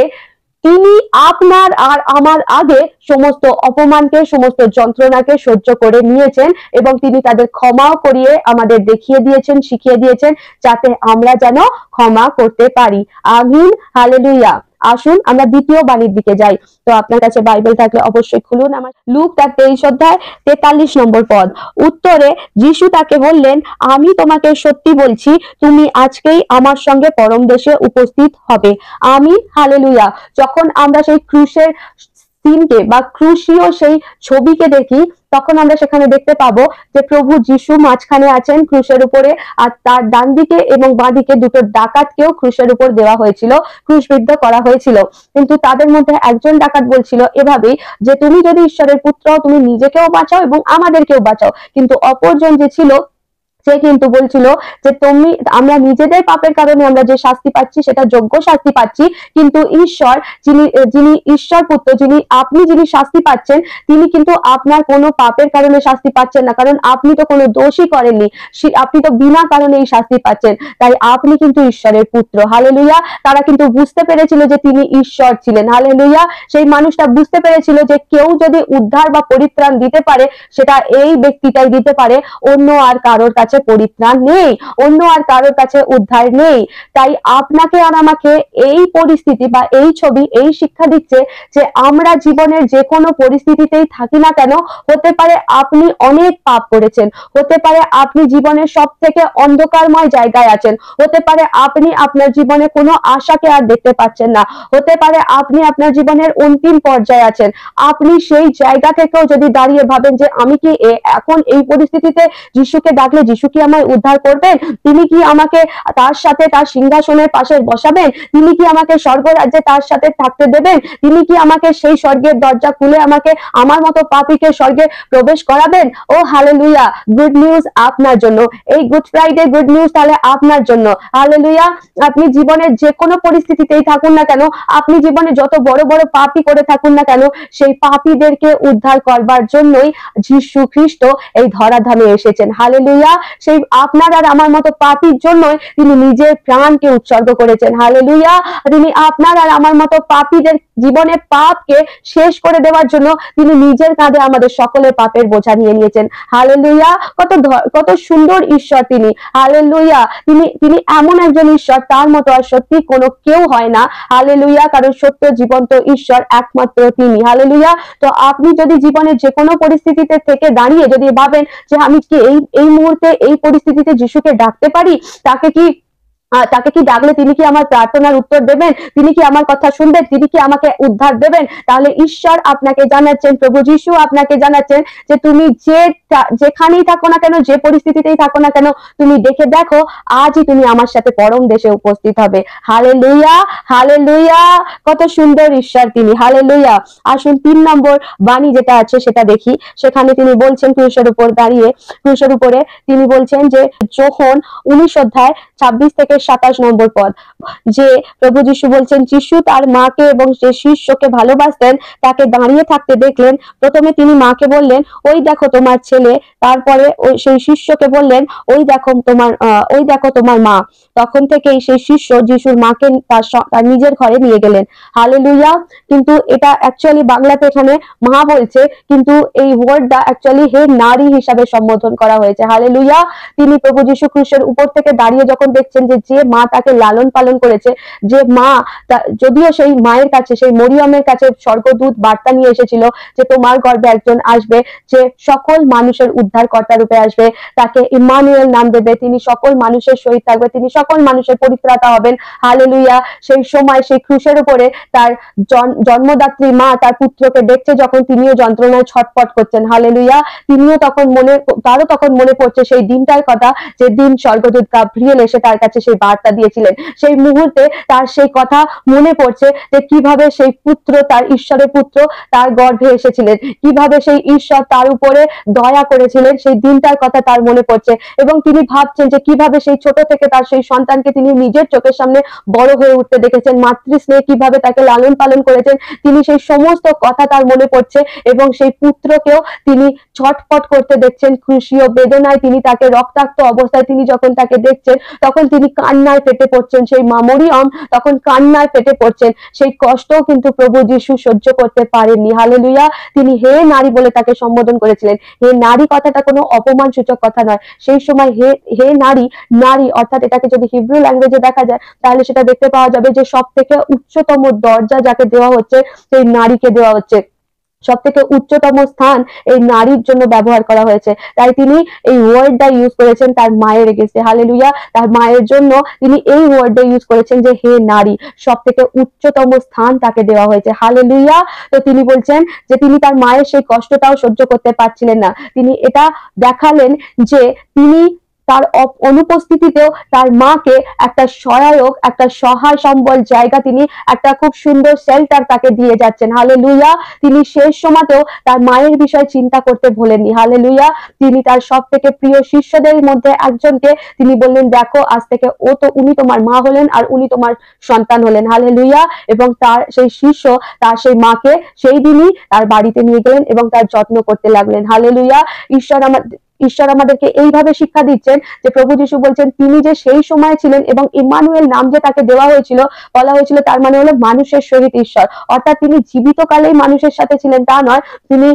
তিনি আপনার আর আমার আগে সমস্ত অপমানকে, সমস্ত যন্ত্রণাকে সহ্য করে নিয়েছেন এবং তিনি তাদের ক্ষমাও করিয়ে আমাদের দেখিয়ে দিয়েছেন, শিখিয়ে দিয়েছেন, যাতে আমরা যেন ক্ষমা করতে পারি। আমিন, হালেলুয়া। আসুন আমরা দ্বিতীয় বাণীর দিকে যাই। তো আপনার কাছে বাইবেল থাকলে অবশ্যই খুলুন আমার লুক তার 23 অধ্যায় 43 নম্বর পদ। উত্তরে যিশু তাকে বললেন, আমি তোমাকে সত্যি বলছি, তুমি আজকেই আমার সঙ্গে পরম দেশে উপস্থিত হবে। আমিন, হালেলুয়া। যখন আমরা সেই ক্রুশের সিনকে বা ক্রুশীয় সেই ছবিকে দেখি, তখন আমরা সেখানে দেখতে পাবো যে প্রভু যিশু মাঝখানে আছেন ক্রুশের উপরে, আর তার ডান দিকে এবং বাঁ দিকে দুটো ডাকাতকেও ক্রুশের উপর দেওয়া হয়েছিল, ক্রুশবিদ্ধ করা হয়েছিল। কিন্তু তাদের মধ্যে একজন ডাকাত বলছিল এভাবেই যে তুমি যদি ঈশ্বরের পুত্র, তুমি নিজেকেও বাঁচাও এবং আমাদেরকেও বাঁচাও। কিন্তু অপরজন যে ছিল, সে কিন্তু বলছিল যে আমরা নিজেদের পাপের কারণে আমরা যে শাস্তি পাচ্ছি সেটা যোগ্য শাস্তি পাচ্ছি, কিন্তু ঈশ্বর যিনি ঈশ্বর পুত্র, যিনি শাস্তি পাচ্ছেন, তিনি কিন্তু আপনার কোনো পাপের কারণে শাস্তি পাচ্ছেন না, কারণ আপনি তো কোনো দোষই করেননি, আপনি তো বিনা কারণে এই শাস্তি পাচ্ছেন, তাই আপনি কিন্তু ঈশ্বরের পুত্র। হালেলুয়া। তারা কিন্তু বুঝতে পেরেছিল যে তিনি ঈশ্বর ছিলেন। হালেলুয়া। সেই মানুষটা বুঝতে পেরেছিল যে কেউ যদি উদ্ধার বা পরিত্রাণ দিতে পারে, সেটা এই ব্যক্তিটাই দিতে পারে, অন্য আর কারোর কাছে পরিত্রাণ নেই, অন্য আর কারোর কাছে উদ্ধার নেই। তাই আপনাকে আর আমাকে এই পরিস্থিতি বা এই ছবি এই শিক্ষা দিচ্ছে যে আমরা জীবনের যে কোনো পরিস্থিতিতেই থাকি না কেন, হতে পারে আপনি অনেক পাপ করেছেন, হতে পারে আপনি জীবনের সব থেকে অন্ধকারময় জায়গায় আছেন, হতে পারে আপনি আপনার জীবনে কোনো আশাকে আর দেখতে পাচ্ছেন না, হতে পারে আপনি আপনার জীবনের অন্তিম পর্যায়ে আছেন। আপনি সেই জায়গা থেকেও যদি দাঁড়িয়ে ভাবেন যে আমি কি এখন এই পরিস্থিতিতে যিশুকে ডাকলে যিশু কি আমায় উদ্ধার করবেন, তিনি কি আমাকে তার সাথে তার সিংহাসনের পাশে বসাবেন, তিনি কি আমাকে স্বর্গ রাজ্যে তার সাথে থাকতে দেবেন, তিনি কি আমাকে সেই স্বর্গের দরজা খুলে আমাকে আমার মতো পাপীকে স্বর্গে প্রবেশ করাবেন। ও হালেলুয়া। গুড নিউজ আপনার জন্য, এই গুড ফ্রাইডে গুড নিউজ তাহলে আপনার জন্য। হালেলুয়া। আপনি জীবনের যে কোনো পরিস্থিতিতেই থাকুন না কেন, আপনি জীবনে যত বড় বড় পাপই করে থাকুন না কেন, সেই পাপীদেরকে উদ্ধার করবার জন্যই যিশু খ্রিস্ট এই ধরাধামে এসেছেন। হালেলুয়া। সেই আপনার আর আমার মতো পাপীর জন্যই তিনি নিজের প্রাণকে উৎসর্গ করেছেন। হালেলুয়া। তিনি আপনার আর আমার মতো পাপীদের জীবনের পাপকে শেষ করে দেওয়ার জন্য তিনি নিজের কাঁধে আমাদের সকলের পাপের বোঝা নিয়ে নিয়েছেন। হালেলুয়া। কত সুন্দর ঈশ্বর তিনি। হালেলুয়া। তিনি এমন একজন ঈশ্বর, তার মতো আর সত্যি কোনো কেউ হয় না। হালেলুয়া। কারণ সত্য জীবন্ত ঈশ্বর একমাত্র তিনি। হালেলুয়া। তো আপনি যদি জীবনের যে কোনো পরিস্থিতিতে থেকে দাঁড়িয়ে যদি ভাবেন যে আমি কি এই মুহূর্তে এই পরিস্থিতিতে যিশুকে ডাকতে পারি, তাকে কি ডাকলে তিনি কি আমার প্রার্থনার উত্তর দেবেন, তিনি কি আমার কথা শুনবেন, তিনি কি আমাকে উদ্ধার দেবেন, তাহলে ঈশ্বর আপনাকে জানাচ্ছেন, প্রভু যিশু আপনাকে জানাচ্ছেন যে তুমি যেখানেই থাকো না কেন, যে পরিস্থিতিতেই থাকো না কেন, তুমি দেখে দেখো আজই তুমি আমার সাথে পরম দেশে উপস্থিত হবে। হালেলুয়া। হালেলুয়া। কত সুন্দর ঈশ্বর তিনি। হালেলুয়া। আসুন 3 নম্বর বাণী যেটা আছে সেটা দেখি। সেখানে তিনি বলছেন ক্রুশের উপর দাঁড়িয়ে, ক্রুশের উপরে তিনি বলছেন যে যোহন 19 অধ্যায় 26 থেকে 27 নম্বর পদ, যে প্রভু যিশু বলছেন যিশু তার মাকে এবং যে শিষ্যকে ভালোবাসতেন তাকে দাঁড়িয়ে থাকতে দেখলেন। প্রথমে তিনি মাকে বললেন ওই দেখো তোমার ছেলে, তারপরে সেই শিষ্যকে বললেন ওই দেখো তোমার মা। তখন থেকেই সেই শিষ্য যিশুর মাকে তার নিজের ঘরে নিয়ে গেলেন। হালেলুয়া। কিন্তু এটা অ্যাকচুয়ালি বাংলাতে এখানে মা বলছে, কিন্তু এই ওয়ার্ডটা অ্যাকচুয়ালি হে নারী হিসাবে সম্বোধন করা হয়েছে। হালেলুয়া। তিনি প্রভু যিশু খ্রিস্টের উপর থেকে দাঁড়িয়ে যখন দেখছেন যে মা তাকে লালন পালন করেছে, যে মা যদিও সেই মায়ের কাছে, সেই মরিয়মের কাছে স্বর্গদূত বার্তা নিয়ে এসেছিল যে তোমার গর্ভে একজন আসবে যে সকল মানুষের উদ্ধারকর্তা রূপে আসবে, তাকে ইম্মানুয়েল নাম দেবে, তিনি সকল মানুষের সহিত থাকবে, তিনি সকল মানুষের পরিত্রাতা হবেন। হালেলুয়া। সেই সময় সেই ক্রুশের উপরে তার জন্মদাত্রী মা তার পুত্রকে দেখছে যখন তিনিও যন্ত্রণায় ছটফট করছেন। হালেলুয়া। তারও তখন মনে পড়ছে সেই দিনটার কথা, যে দিন স্বর্গদূত গাব্রিয়েল এসে তার কাছে সেই বার্তা দিয়েছিলেন। সেই মুহূর্তে তার সেই কথা মনে পড়ছে যে কিভাবে সেই পুত্র, তার ঈশ্বরের পুত্র তার গর্ভে এসেছিলেন, কিভাবে সেই ঈশ্বর তার উপরে দয়া করেছিলেন, সেই দিনটার কথা তার মনে পড়ছে। এবং তিনি ভাবছেন যে কিভাবে সেই ছোট থেকে তার সেই সন্তানকে তিনি নিজের চোখের সামনে বড় হয়ে উঠতে দেখেছেন, মাতৃস্নেহে কিভাবে তাকে লালন পালন করেছেন, তিনি সেই সমস্ত কথা তার মনে পড়ছে। এবং সেই পুত্রকেও তিনি ছটফট করতে দেখছেন, খুশি ও বেদনায় তিনি তাকে রক্তাক্ত অবস্থায় তিনি যখন তাকে দেখছেন তখন তিনি কান্নায় ফেটে পড়ছেন। সেই মা মরিয়ম তখন কান্নায় ফেটে পড়ছেন। সেই কষ্টও কিন্তু প্রভু যিশু সহ্য করতে পারেননি। হালেলুয়া। তিনি হে নারী বলে তাকে সম্বোধন করেছিলেন। হে নারী কথাটা কোনো অপমান সূচক কথা নয়। সেই সময় হে নারী, নারী অর্থাৎ এটাকে যদি হিব্রু ল্যাঙ্গুয়েজে দেখা যায় তাহলে সেটা দেখতে পাওয়া যাবে যে সব থেকে উচ্চতম দরজা যাকে দেওয়া হচ্ছে সেই নারীকে দেওয়া হচ্ছে। সব থেকে উচ্চতম স্থান এই নারীর জন্য ব্যবহার করা হয়েছে। তাই তিনি এই ওয়ার্ডটা ইউজ করেছেন তার মায়ের এগেইনস্টে। হালেলুয়া। তার মায়ের জন্য তিনি এই ওয়ার্ডটা ইউজ করেছেন যে হে নারী, সব থেকে উচ্চতম স্থান তাকে দেওয়া হয়েছে। হালেলুয়া। তো তিনি বলছেন যে তিনি তার মায়ের সেই কষ্টটাও সহ্য করতে পারছিলেন না। তিনি এটা দেখালেন যে তিনি তার অনুপস্থিতিতেও তার মাকে একটা সহায়ক, একটা সহায় সম্বল জায়গা, তিনি একটা খুব সুন্দর শেল্টার তাকে দিয়ে যাচ্ছেন। হালেলুয়া। তিনি শেষ সময়তেও তার মায়ের বিষয় চিন্তা করতে ভোলেননি। হালেলুয়া। তিনি তার সব থেকে প্রিয় শিষ্যদের মধ্যে একজনকে তিনি বললেন দেখো আজ থেকে উনি তোমার মা হলেন আর উনি তোমার সন্তান হলেন। হালেলুয়া। এবং তার সেই শিষ্য তার সেই মাকে সেই দিনই তার বাড়িতে নিয়ে গেলেন এবং তার যত্ন করতে লাগলেন। হালেলুয়া। ঈশ্বর আমাদেরকে এইভাবে শিক্ষা দিচ্ছেন যে প্রভু যিশু বলছেন তিনি যে সেই সময় ছিলেন এবং ইম্মানুয়েল নাম যে তাকে দেওয়া হয়েছিল, বলা হয়েছিল, তার মানে হলো মানুষের সহিত ঈশ্বর। অর্থাৎ তিনি জীবিত কালেই মানুষের সাথে ছিলেন তা নয়, তিনি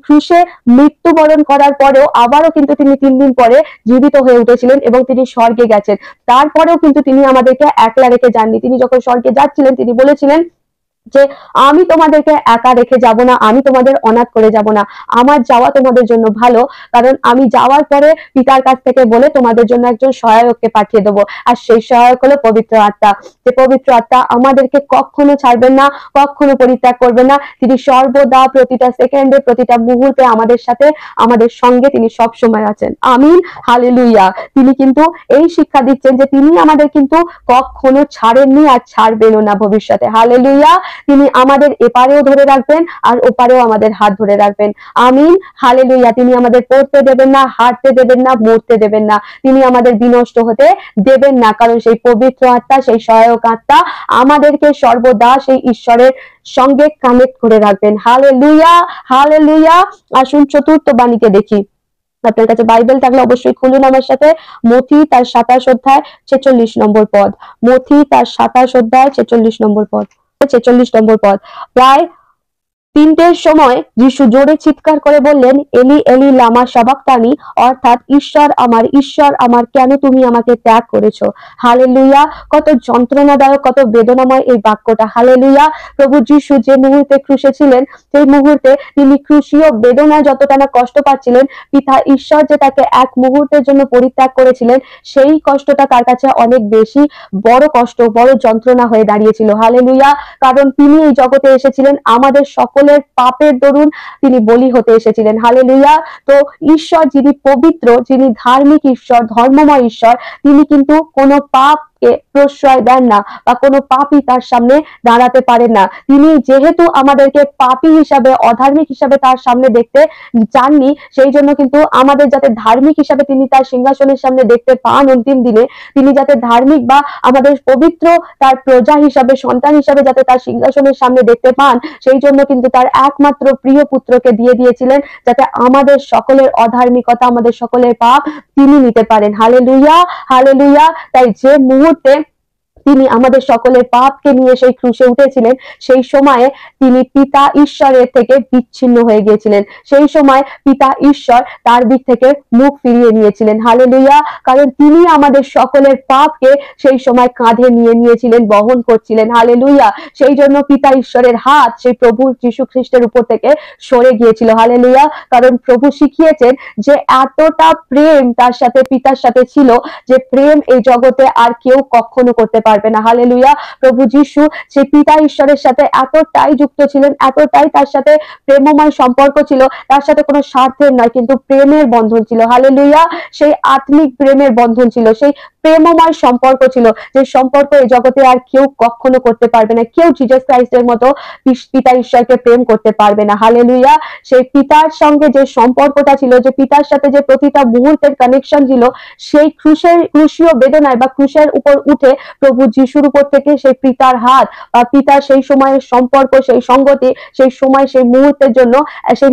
ক্রুশে মৃত্যুবরণ করার পরেও আবারও কিন্তু তিনি 3 দিন পরে জীবিত হয়ে উঠেছিলেন এবং তিনি স্বর্গে গেছেন। তারপরেও কিন্তু তিনি আমাদেরকে একলা রেখে যাননি। তিনি যখন স্বর্গে যাচ্ছিলেন তিনি বলেছিলেন যে আমি তোমাদেরকে একা রেখে যাব না, আমি তোমাদের অনাথ করে যাব না, আমার যাওয়া তোমাদের জন্য ভালো, কারণ আমি যাওয়ার পরে পিতার কাছ থেকে বলে তোমাদের জন্য একজন সহায়ককে পাঠিয়ে দেবো। আর সেই সহায়ক হলো পবিত্র আত্মা। যে পবিত্র আত্মা আমাদেরকে কখনো ছাড়বেন না, কখনো পরিত্যাগ করবেন না। তিনি সর্বদা প্রতিটা সেকেন্ডে, প্রতিটা মুহূর্তে আমাদের সাথে, আমাদের সঙ্গে তিনি সব সময় আছেন। আমিন। হালেলুয়া। তিনি কিন্তু এই শিক্ষা দিচ্ছেন যে তিনি আমাদের কিন্তু কখনো ছাড়েননি আর ছাড়বেনও না ভবিষ্যতে। হালেলুয়া। তিনি আমাদের এপারেও ধরে রাখবেন আর ওপারেও আমাদের হাত ধরে রাখবেন। আমিন। হালেলুয়া। তিনি আমাদের পড়তে দেবেন না, হাঁটতে দেবেন না, মরতে দেবেন না, তিনি আমাদের বিনষ্ট হতে দেবেন না, কারণ সেই পবিত্র আত্মা, সেই সহায়ক আত্মা আমাদেরকে সর্বদা সেই ঈশ্বরের সঙ্গে কানেক্ট করে রাখবেন। হালেলুয়া। হালেলুয়া। আসুন চতুর্থ বাণীকে দেখি। আপনার কাছে বাইবেল থাকলে অবশ্যই খুলুন আমার সাথে। মথি তার 27 অধ্যায় 46 নম্বর পদ। মথি তার 27 অধ্যায় 46 নম্বর পদ। 46 নম্বর পদ। প্রায় 3টের সময় যিশু জোরে চিৎকার করে বললেন এলি এলি লামা সাবাক্তানি, অর্থাৎ ঈশ্বর আমার কেন তুমি আমাকে ত্যাগ করেছো। হালেলুয়া। কত যন্ত্রণাদায়ক, কত বেদনাময় এই বাক্যটা। হালেলুয়া। প্রভু যিশু যে মুহূর্তে ক্রুশে ছিলেন সেই মুহূর্তে তিনি ক্রুশীয় বেদনায় যতটা না কষ্ট পাচ্ছিলেন, পিতা ঈশ্বর যে তাকে এক মুহূর্তের জন্য পরিত্যাগ করেছিলেন সেই কষ্টটা তার কাছে অনেক বেশি বড় কষ্ট, বড় যন্ত্রণা হয়ে দাঁড়িয়েছিল। হালেলুয়া। কারণ তিনি এই জগতে এসেছিলেন আমাদের সকলের পাপের দরুন তিনি বলি হতে এসেছিলেন। হালেলুয়া। তো ঈশ্বর যিনি পবিত্র, যিনি ধার্মিক ঈশ্বর, ধর্মময় ঈশ্বর, তিনি কিন্তু কোনো পাপ পাপীকে প্রশ্রয় দেন না বা কোনো পাপী তার সামনে দাঁড়াতে পারেন না। তিনি যেহেতু আমাদেরকে পাপী হিসাবে, অধার্মিক হিসাবে তার সামনে দেখতে চাননি, সেই জন্য কিন্তু আমাদের যাতে ধার্মিক হিসাবে তিনি তার সিংহাসনের সামনে দেখতে পান অন্তিম দিনে, তিনি যাতে ধার্মিক বা আমাদের পবিত্র তার প্রজা হিসাবে, সন্তান হিসাবে যাতে তার সিংহাসনের সামনে দেখতে পান, সেই জন্য কিন্তু তার একমাত্র প্রিয় পুত্রকে দিয়ে দিয়েছিলেন, যাতে আমাদের সকলের অধার্মিকতা, আমাদের সকলের পাপ তিনি নিতে পারেন। Hallelujah, hallelujah. তাই যে মুহূর্তে তিনি আমাদের সকলের পাপকে নিয়ে সেই ক্রুশে উঠেছিলেন, সেই সময়ে তিনি পিতা ঈশ্বরের থেকে বিচ্ছিন্ন হয়ে গিয়েছিলেন। সেই সময় পিতা ঈশ্বর তার দিক থেকে মুখ ফিরিয়ে নিয়েছিলেন। হালেলুয়া। কারণ তিনি আমাদের সকলের পাপকে সেই সময় কাঁধে নিয়ে নিয়েছিলেন, বহন করছিলেন। হালেলুয়া। সেই জন্য পিতা ঈশ্বরের হাত সেই প্রভু যীশু খ্রিস্টের উপর থেকে সরে গিয়েছিল। হালেলুয়া। কারণ প্রভু শিখিয়েছেন যে এতটা প্রেম তার সাথে, পিতার সাথে ছিল, যে প্রেম এই জগতে আর কেউ কখনো করতে পারবে না। হালেলুয়া। প্রভু যীশু সেই পিতা ঈশ্বরের সাথে এতটাই যুক্ত ছিলেন, এতটাই তার সাথে প্রেমময় সম্পর্ক ছিল, তার সাথে কোনো স্বার্থের নয় কিন্তু প্রেমের বন্ধন ছিল। হালেলুয়া। সেই আত্মিক প্রেমের বন্ধন ছিল, সেই প্রেমময় সম্পর্ক ছিল, যে সম্পর্ক এই জগতে আর কেউ কখনো করতে পারবে না। কেউ জিজাস ক্রাইস্টের মতো পিতা ঈশ্বরকে প্রেম করতে পারবে না। হালেলুয়া। সেই পিতার সঙ্গে যে সম্পর্কটা ছিল, যে পিতার সাথে যে প্রতিটা মুহূর্তের কানেকশন ছিল, সেই ক্রুশীয় বেদনায় বা ক্রুশের উপর উঠে প্রভু যিশুর উপর থেকে সেই পিতার হাত বা পিতার সেই সময়ের সম্পর্ক, সেই সঙ্গতি, সেই সময়, সেই মুহূর্তের জন্য, সেই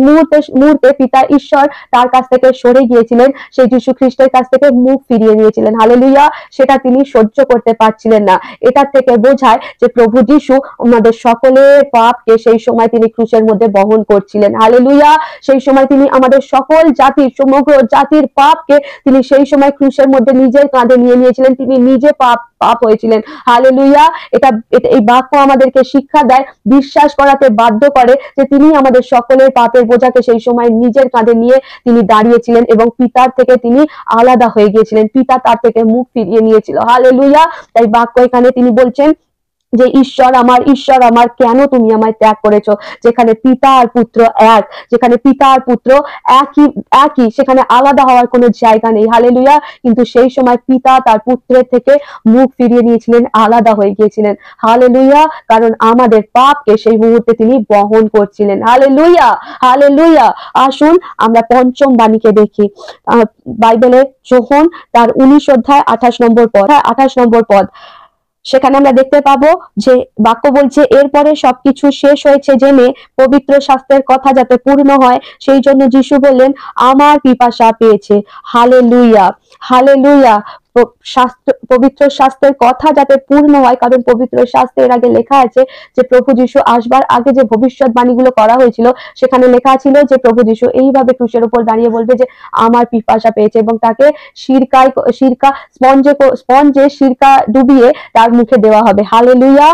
মুহূর্তে পিতা ঈশ্বর তার কাছ থেকে সরে গিয়েছিলেন, সেই যীশু খ্রিস্টের কাছ থেকে মুখ ফিরিয়ে নিয়েছিলেন। হালেলুয়া। সেটা তিনি সহ্য করতে পারছিলেন না। এটার থেকে বোঝায় যে প্রভু যীশু আমাদের সকলের পাপকে সেই সময় তিনি ক্রুশের মধ্যে বহন করছিলেন। হালেলুয়া। সেই সময় তিনি আমাদের সকল জাতির, সমগ্র জাতির পাপকে তিনি সেই সময় ক্রুশের মধ্যে নিজের কাঁধে নিয়ে নিয়েছিলেন। তিনি নিজে পাপ হয়েছিলেন। হালেলুয়া। এই বাক্য আমাদেরকে শিক্ষা দেয়, বিশ্বাস করাতে বাধ্য করে যে তিনি আমাদের সকলের পাপের বোঝাকে সেই সময় নিজের কাঁধে নিয়ে তিনি দাঁড়িয়েছিলেন এবং পিতার থেকে তিনি আলাদা হয়ে গিয়েছিলেন। পিতা তার থেকে মুখ ফিরিয়ে নিয়েছিল। হালেলুয়া। তাই বাক্য এখানে তিনি বলছেন যে ঈশ্বর আমার কেন তুমি আমায় ত্যাগ করেছো। যেখানে পিতা আর পুত্র এক, যেখানে পিতা আর পুত্র একই, সেখানে আলাদা হওয়ার কোনো জায়গা নেই। হালেলুয়া। কিন্তু সেই সময় পিতা তার পুত্রের থেকে মুখ ফিরিয়ে নিয়েছিলেন, আলাদা হয়ে গিয়েছিলেন। হালেলুয়া। কারণ আমাদের পাপকে সেই মুহূর্তে তিনি বহন করছিলেন। Hallelujah, hallelujah. আসুন আমরা পঞ্চম বাণীকে দেখি। বাইবেলের যোহন তার 19 অধ্যায় 28 নম্বর পদ। সেখানে আমরা দেখতে পাবো যে বাক্য বলছে, এরপরে সবকিছু শেষ হয়েছে জেনে পবিত্র শাস্ত্রের কথা যাতে পূর্ণ হয়, সেই জন্য যিশু বললেন, আমার পিপাসা পেয়েছে। Hallelujah, hallelujah. পবিত্র শাস্ত্রের কথা যাতে পূর্ণ হয়, কারণ পবিত্র শাস্ত্রের আগে লেখা আছে যে প্রভু যিশু আসবার আগে যে ভবিষ্যৎবাণীগুলো করা হয়েছিল, সেখানে লেখা ছিল যে প্রভু যিশু এইভাবে ক্রুশের উপর দাঁড়িয়ে বলবে যে আমার পিপাসা পেয়েছে, এবং তাকে স্পঞ্জে সিরকা ডুবিয়ে তার মুখে দেওয়া হবে। হালেলুয়া।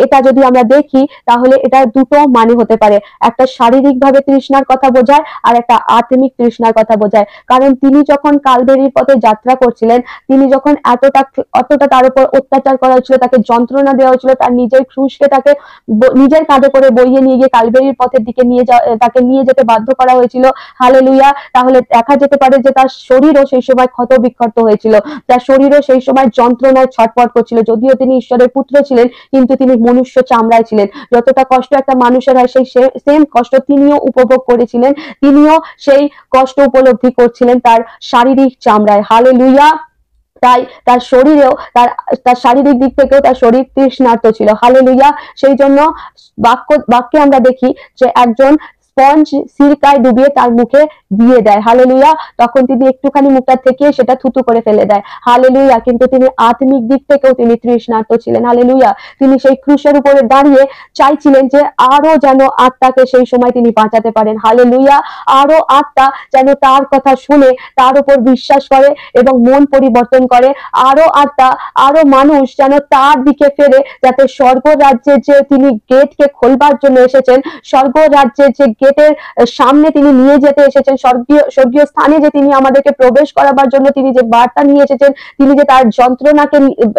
এটা যদি আমরা দেখি তাহলে এটা দুটো মানে হতে পারে, একটা শারীরিক ভাবে তৃষ্ণার কথা বোঝায় আর একটা আত্মিক তৃষ্ণার কথা বোঝায়। কারণ তিনি যখন কালবেরির পথে যাত্রা করছিলেন, তিনি যখন অতটা তার উপর অত্যাচার করা হয়েছিল, তাকে যন্ত্রণা দেওয়া হয়েছিল, তার নিজের ক্রুশকে তাকে নিজের কাঁধে করে বইয়ে নিয়ে গিয়ে কালবেরির পথের দিকে তাকে নিয়ে যেতে বাধ্য করা হয়েছিল। হালেলুয়া। তাহলে দেখা যেতে পারে যে তার শরীরও সেই সময় ক্ষত বিক্ষত হয়েছিল, তার শরীরও সেই সময় যন্ত্রণায় ছটফট করছিল। যদিও তিনি ঈশ্বরের পুত্র ছিলেন, কিন্তু তিনি মনুষ্য চামড়ায় ছিলেন। যতটা কষ্ট একটা মানুষের হয়, সেই সেম কষ্ট তিনিও উপভোগ করেছিলেন, তিনিও সেই কষ্ট উপলব্ধি করছিলেন তার শারীরিক চামড়ায়। হালেলুয়া। তাই তার শরীরেও, তার শারীরিক দিক থেকেও তার শরীর তৃষ্ণার্ত ছিল। হালেলুয়া। সেই জন্য বাক্যে আমরা দেখি যে একজন স্পঞ্জ সিরকায় ডুবিয়ে তার মুখে দিয়ে দেয়। হালেলুয়া। তখন তিনি একটুখানি মুখটা থেকে সেটা থুতু করে ফেলে দেয়। হালেলুয়া। কিন্তু তিনি আত্মিক দিক থেকেও তিনি তৃষ্ণার্ত ছিলেন। হালেলুয়া। তিনি সেই ক্রুশের উপরে দাঁড়িয়ে চাইছিলেন যে আরো যেন আত্মাকে সেই সময় তিনি বাঁচাতে পারেন। হালেলুয়া। আরো আত্মা যেন তার কথা শুনে তার উপর বিশ্বাস করে এবং মন পরিবর্তন করে। আরো আত্মা, আরো মানুষ যেন তার দিকে ফেরে, যাতে স্বর্গ রাজ্যের যে তিনি গেটকে খোলবার জন্য এসেছেন, স্বর্গ রাজ্যের যে গেটের সামনে তিনি নিয়ে যেতে এসেছেন, স্বর্গীয় স্থানে যে তিনি আমাদেরকে প্রবেশ করাবার জন্য তিনি যে বার্তা নিয়ে এসেছেন, তিনি যে তার যন্ত্রণাকে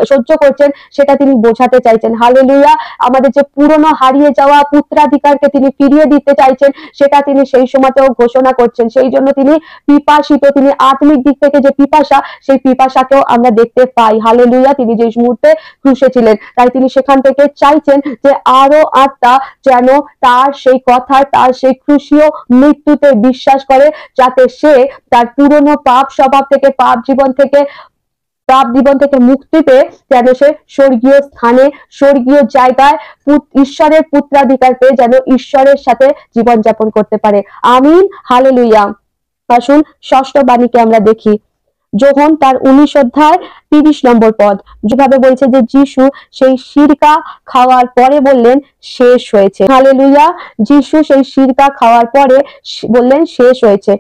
সহ্য করছেন সেটা তিনি বোঝাতে চাইছেন। হালেলুয়া। আমাদের যে পুরনো হারিয়ে যাওয়া পুত্রাধিকারকে তিনি ফিরিয়ে দিতে চাইছেন, সেটা তিনি সেই সময়তেও ঘোষণা করছেন। সেই জন্য তিনি পিপাসিত, তিনি আত্মিক দিক থেকে যে পিপাসা, সেই পিপাসাকেও আমরা দেখতে পাই। হালেলুয়া। তিনি যে মুহূর্তে ক্রুশে ছিলেন, তাই তিনি সেখান থেকে চাইছেন যে আরো আত্মা যেন তার সেই কথা, তার সেই ক্রুশীয় মৃত্যুতে বিশ্বাস করে, যাতে সে তার পুরনো পাপ স্বভাব থেকে, পাপ জীবন থেকে মুক্তি পেয়ে যেন সে স্বর্গীয় স্থানে, স্বর্গীয় জায়গায় ঈশ্বরের পুত্রাধিকার পেয়ে যেন ঈশ্বরের সাথে জীবনযাপন করতে পারে। আমিন। হালেলুয়া। আসুন ষষ্ঠ বাণীকে আমরা দেখি। যোহন তার 19 অধ্যায় 30 নম্বর পদ যেভাবে বলছে যে যিশু সেই সিরকা খাওয়ার পরে বললেন শেষ হয়েছে। হালেলুয়া। যিশু সেই সিরকা খাওয়ার পরে বললেন শেষ হয়েছে,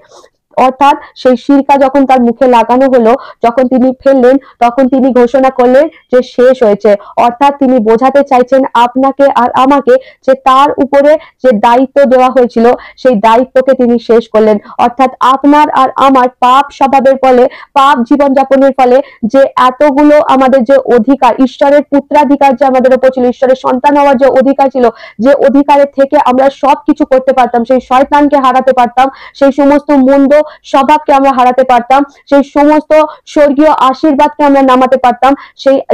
অর্থাৎ সেই সিরকা যখন তার মুখে লাগানো হলো, যখন তিনি ফেললেন, তখন তিনি ঘোষণা করলেন যে শেষ হয়েছে। অর্থাৎ তিনি বোঝাতে চাইছেন আপনাকে আর আমাকে যে তার উপরে যে দায়িত্ব দেওয়া হয়েছিল, সেই দায়িত্বকে তিনি শেষ করলেন। অর্থাৎ আপনার আর আমার পাপ স্বভাবের ফলে, পাপ জীবনযাপনের ফলে যে এতগুলো আমাদের যে অধিকার, ঈশ্বরের পুত্রাধিকার যে আমাদের উপর ছিল, ঈশ্বরের সন্তান হওয়ার যে অধিকার ছিল, যে অধিকারের থেকে আমরা সবকিছু করতে পারতাম, সেই শয়তানকে হারাতে পারতাম, সেই সমস্ত মন্দ স্বভাবকে আমরা হারাতে পারতাম, সেই সমস্ত স্বর্গীয় আশীর্বাদকে আমরা নামাতে পারতাম,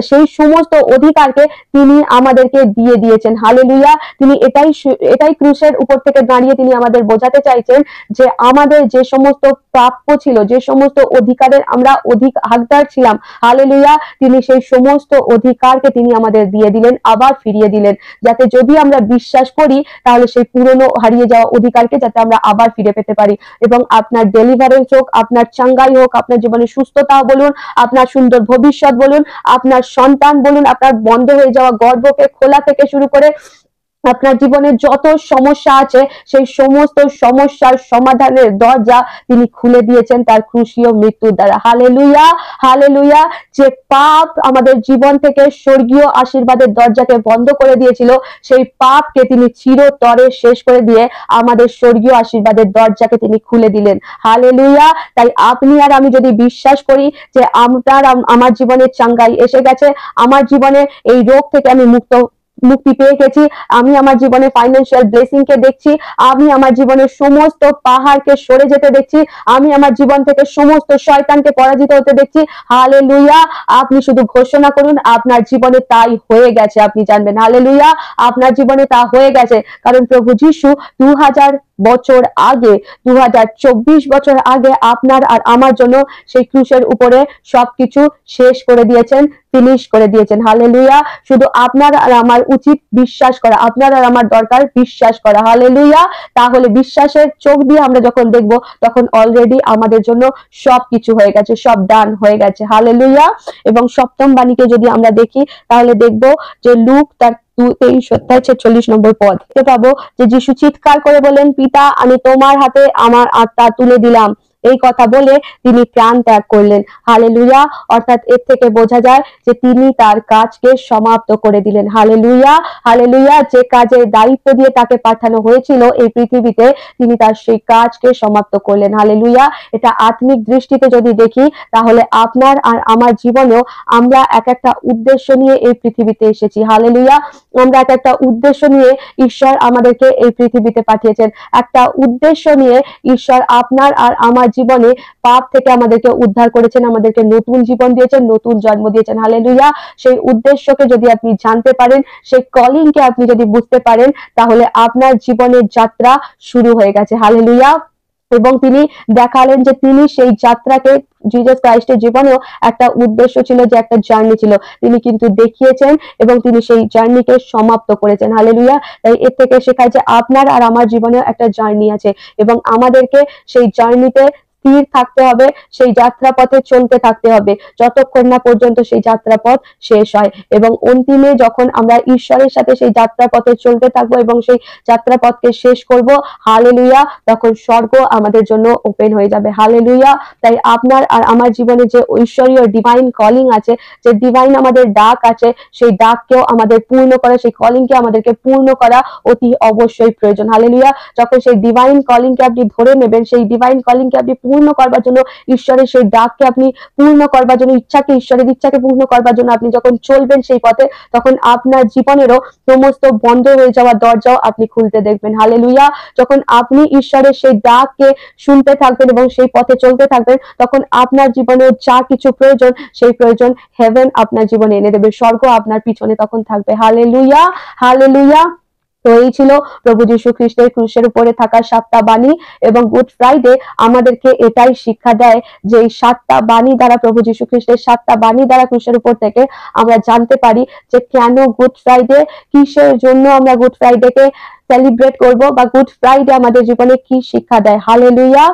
সেই সমস্ত অধিকারকে তিনি আমাদেরকে দিয়ে দিয়েছেন। হালেলুয়া। তিনি এটাই ক্রুশের উপর থেকে দাঁড়িয়ে তিনি আমাদের বোঝাতে চাইছেন যে আমাদের যে সমস্ত প্রাপ্য ছিল, যে সমস্ত অধিকারের আমরা হকদার ছিলাম, হালেলুয়া, তিনি সেই সমস্ত অধিকারকে তিনি আমাদের দিয়ে দিলেন, আবার ফিরিয়ে দিলেন, যাতে যদি আমরা বিশ্বাস করি তাহলে সেই পুরনো হারিয়ে যাওয়া অধিকারকে যাতে আমরা আবার ফিরে পেতে পারি। এবং আপনার ডেলিভারেন্স হোক, আপনার চাঙ্গাই হোক, আপনার জীবনে সুস্থতা বলুন, আপনার সুন্দর ভবিষ্যৎ বলুন, আপনার সন্তান বলুন, আপনার বন্ধ হয়ে যাওয়া গর্ভকে খোলা থেকে শুরু করে আপনার জীবনে যত সমস্যা আছে, সেই সমস্ত সমস্যার সমাধানের দরজা তিনি খুলে দিয়েছেন তার ক্রুশীয় মৃত্যুর দ্বারা। হালেলুয়া। হালেলুয়া। যে পাপ আমাদের জীবন থেকে স্বর্গীয় আশীর্বাদের দরজাকে বন্ধ করে দিয়েছিল, সেই পাপকে তিনি চিরতরে শেষ করে দিয়ে আমাদের স্বর্গীয় আশীর্বাদের দরজাকে তিনি খুলে দিলেন। হালেলুয়া। তাই আপনি আর আমি যদি বিশ্বাস করি যে আমার জীবনে চাঙ্গাই এসে গেছে, আমার জীবনে এই রোগ থেকে আমি মুক্তি পেয়ে গেছি, আমি আমার জীবনে ফাইন্যান্সিয়াল ব্লেসিং কে দেখছি, আমি আমার জীবনের সমস্ত পাহাড়কে সরে যেতে দেখছি, আমি আমার জীবন থেকে সমস্ত শয়তানকে পরাজিত হতে দেখছি। হালেলুয়া। আপনি শুধু ঘোষণা করুন, আপনার জীবনে তাই হয়ে গেছে, আপনি জানবেন। হালেলুয়া। আপনার জীবনে তা হয়ে গেছে, কারণ প্রভু যিশু 2000 বছর আগে, 2024 বছর আগে আপনার আর আমার জন্য সেই ক্রুশের উপরে সবকিছু শেষ করে দিয়েছেন, ফিনিশ করে দিয়েছেন। হালেলুয়া। শুধু আপনার আর আমার উচিত বিশ্বাস করা, আপনার আর আমার দরকার বিশ্বাস করা। হালেলুয়া। তাহলে বিশ্বাসের চোখ দিয়ে আমরা যখন দেখব, তখন অলরেডি আমাদের জন্য সবকিছু হয়ে গেছে, সব ডান হয়ে গেছে। হালেলুয়া। এবং সপ্তম বাণীকে যদি আমরা দেখি, তাহলে দেখব যে লুক তার 23 অধ্যায় 46 নম্বর পদ পাবো যে যিশু চিৎকার করে বলেন, পিতা, আমি তোমার হাতে আমার আত্মা তুলে দিলাম। এই কথা বলে তিনি প্রাণ ত্যাগ করলেন। হালেলুয়া। অর্থাৎ এর থেকে বোঝা যায় যে তিনি তার কাজকে সমাপ্ত করে দিলেন। হালেলুয়া। হালেলুয়া। যে কাজের দায়িত্ব দিয়ে তাকে পাঠানো হয়েছিল এই পৃথিবীতে, তিনি তার সেই কাজকে সমাপ্ত করলেন। হালেলুয়া। এটা আত্মিক দৃষ্টিতে যদি দেখি, তাহলে আপনার আর আমার জীবনেও আমরা এক একটা উদ্দেশ্য নিয়ে এই পৃথিবীতে এসেছি। হালেলুয়া। আমরা এক একটা উদ্দেশ্য নিয়ে ঈশ্বর আমাদেরকে এই পৃথিবীতে পাঠিয়েছেন। একটা উদ্দেশ্য নিয়ে ঈশ্বর আপনার আর আমার জীবনে পাপ থেকে আমাদেরকে উদ্ধার করেছেন, আমাদেরকে নতুন জীবন দিয়েছেন, নতুন জন্ম দিয়েছেন। হালেলুয়া। সেই উদ্দেশ্যকে যদি আপনি জানতে পারেন, সেই কলিংকে আপনি যদি বুঝতে পারেন, তাহলে আপনার জীবনের যাত্রা শুরু হয়ে গেছে। হালেলুয়া। এবং তিনি দেখালেন যে তিনি সেই যাত্রাকে, জিসাস ক্রাইস্টের জীবনেও একটা উদ্দেশ্য ছিল, যে একটা জার্নি ছিল, তিনি কিন্তু দেখিয়েছেন এবং তিনি সেই জার্নিকে সমাপ্ত করেছেন। হালেলুয়া। তাই এর থেকে শেখায় যে আপনার আর আমার জীবনেও একটা জার্নি আছে এবং আমাদেরকে সেই জার্নিতে স্থির থাকতে হবে, সেই যাত্রাপথে চলতে থাকতে হবে যতক্ষণ না পর্যন্ত সেই যাত্রাপথ শেষ হয়। এবং অন্তিমে যখন আমরা ঈশ্বরের সাথে সেই যাত্রাপথে চলতে থাকবো এবং সেই যাত্রাপথকে শেষ করব, হালেলুয়া, তখন স্বর্গ আমাদের জন্য ওপেন হয়ে যাবে। হালেলুয়া। তাই আপনার আর আমার জীবনে যে ঈশ্বরীয় ডিভাইন কলিং আছে, যে ডিভাইন আমাদের ডাক আছে, সেই ডাককেও আমাদের পূর্ণ করা, সেই কলিংকে আমাদেরকে পূর্ণ করা অতি অবশ্যই প্রয়োজন। হালেলুয়া। যখন সেই ডিভাইন কলিংকে আপনি ধরে নেবেন, সেই ডিভাইন কলিংকে আপনি পূর্ণ করবার জন্য, ঈশ্বরের সেই ডাককে আপনি পূর্ণ করবার জন্য, ঈশ্বরের ইচ্ছাকে পূর্ণ করবার জন্য আপনি যখন চলবেন সেই পথে, তখন আপনার জীবনেরও সমস্ত বন্ধ হয়ে যাওয়া দরজাও আপনি খুলতে দেখবেন। হালেলুয়া। যখন আপনি ঈশ্বরের সেই ডাককে শুনতে থাকবেন এবং সেই পথে চলতে থাকবেন, তখন আপনার জীবনে যা কিছু প্রয়োজন, সেই প্রয়োজন হেভেন আপনার জীবনে এনে দেবে, স্বর্গ আপনার পিছনে তখন থাকবে। Hallelujah, hallelujah. তো এই ছিল প্রভু যীশু খ্রিস্টের ক্রুশের উপরে থাকা 7টা বাণী। এবং গুড ফ্রাইডে আমাদেরকে এটাই শিক্ষা দেয় যে এই 7টা বাণী দ্বারা, প্রভু যীশু খ্রিস্টের 7টা বাণী দ্বারা ক্রুশের উপর থেকে আমরা জানতে পারি যে কেন গুড ফ্রাইডে, কিসের জন্য আমরা গুড ফ্রাইডেকে সেলিব্রেট করব, বা গুড ফ্রাইডে আমাদের জীবনে কি শিক্ষা দেয়। হালেলুয়া।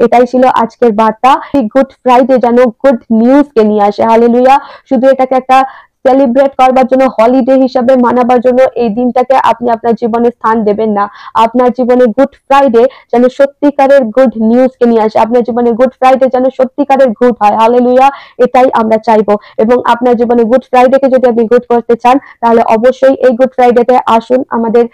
এটাই ছিল আজকের বার্তা। এই গুড ফ্রাইডে যেন গুড নিউজ কে নিয়ে আসে। হালেলুয়া। শুধু এটাকে একটা সেলিব্রেট করবার জন্য, হলিডে হিসাবে মানাবার জন্য এই দিনটাকে আপনি আপনার জীবনে স্থান দেবেন না। আপনার জীবনে গুড ফ্রাইডে যেন সত্যিকারের গুড নিউজ কে নিয়ে আসে, আপনার জীবনে গুড ফ্রাইডে যেন সত্যিকারের গুড হয়। হালেলুয়া। এটাই আমরা চাইবো। এবং আপনার জীবনে গুড ফ্রাইডেকে যদি আপনি গুড করতে চান, তাহলে অবশ্যই এই গুড ফ্রাইডেতে আসুন আমাদের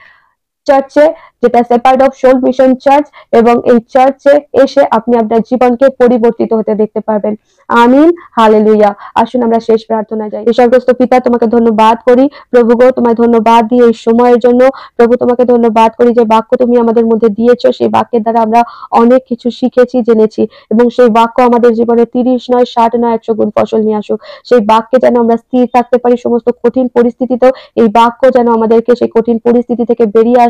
চার্চে, যেটা separate of soul mission church, এবং এই চার্চে এসে আপনি আপনার জীবনকে পরিবর্তিত হতে দেখতে পারবেন। আমিন। হালেলুয়া। আসুন আমরা শেষ প্রার্থনা যাই। ঈশ্বরগ্রস্ত পিতা, তোমাকে ধন্যবাদ করি প্রভু গো, তোমায় ধন্যবাদ দিই এই সময়ের জন্য। প্রভু, তোমাকে ধন্যবাদ করি যে বাক্য তুমি আমাদের মধ্যে দিয়েছো, সেই বাক্যের দ্বারা আমরা অনেক কিছু শিখেছি, জেনেছি, এবং সেই বাক্য আমাদের জীবনে 30 নয়, 60 নয়, 100 গুণ ফসল নিয়ে আসুক। সেই বাক্যে যেন আমরা স্থির থাকতে পারি সমস্ত কঠিন পরিস্থিতিতেও। এই বাক্য যেন আমাদেরকে সেই কঠিন পরিস্থিতি থেকে বেরিয়ে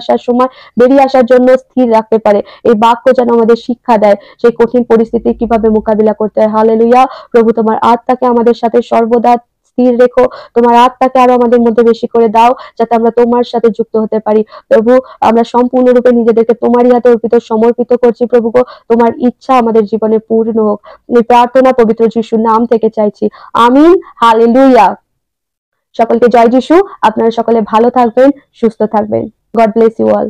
আসার জন্য স্থির রাখতে পারে। এই বাক্য যেন আমাদের শিক্ষা দেয় সেই কঠিন পরিস্থিতি কিভাবে মোকাবিলা করতে হয়। হালেলুয়া। প্রভু, তোমার আত্মাকে আমাদের সাথে সর্বদা স্থির রেখো, তোমার আত্মাকে আরো আমাদের মধ্যে বেশি করে দাও, যাতে আমরা তোমার সাথে যুক্ত হতে পারি। প্রভু, আমরা সম্পূর্ণরূপে নিজেদেরকে তোমারই হাতে সমর্পিত করছি প্রভু গো, তোমার ইচ্ছা আমাদের জীবনে পূর্ণ হোক। এই প্রার্থনা পবিত্র যিশুর নাম থেকে চাইছি। আমিন। হালেলুয়া। সকলকে জয় যিশু। আপনারা সকলে ভালো থাকবেন, সুস্থ থাকবেন। God bless you all.